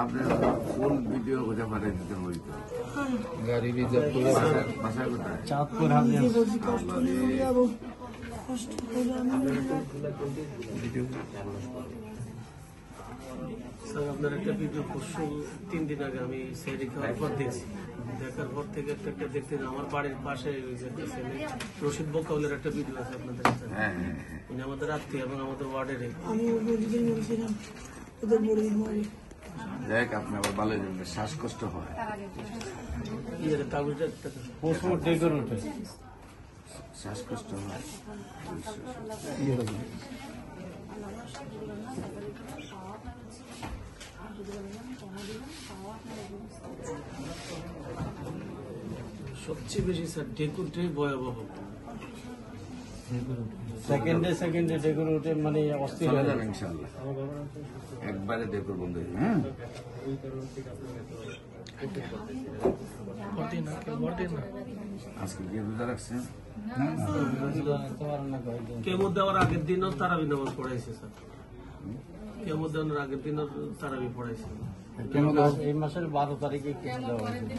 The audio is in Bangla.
আপনার ফুল ভিডিও কোথায় পাঠিয়ে দিতে বলতো গাড়ি রিজার্ভ করে বাসায় কোথায় চাঁদপুর স্যার আপনার একটা ভিডিও পরশু 3 দিন আগে আমি সাইডে খাওয়ার পর দেখছি, দেখার পর থেকে একটা দেখতে আমার বাড়ির পাশে ওই যে একটা ছেলে রশিদ বকাউলের একটা ভিডিও আছে আপনাদের কাছে। হ্যাঁ উনি আমাদের আত্মীয় এবং আমাদের ওয়ার্ডের আমি বড়িদের বলছিলাম ওদের বড়ির মারি দেখ আপনি আবার ভালো জন্য শ্বাসকষ্ট হয় ইয়ে কাগজটা একটা পোস্টমোর্ট ডেকোর ওঠে শ্বাসকষ্ট হয় সবচেয়ে বেশি স্যার ডেকুরটাই ভয়াবহ। সেকেন্ডে ডেকোর ওঠে মানে অস্থির চলে হয়ে যাবে যাবে। ইনশাল্লাহ একবারে দেখো বন্ধু হ্যাঁ আজকে কি রোজা রাখছেন কেমো দেওয়ার আগের দিনও তারাবি নামাজ পড়াইছে স্যার, কেমো দেওয়ার আগের দিনও তারাবি পড়াইছে। এই মাসের 12 তারিখে কিছু দেওয়া হয়েছে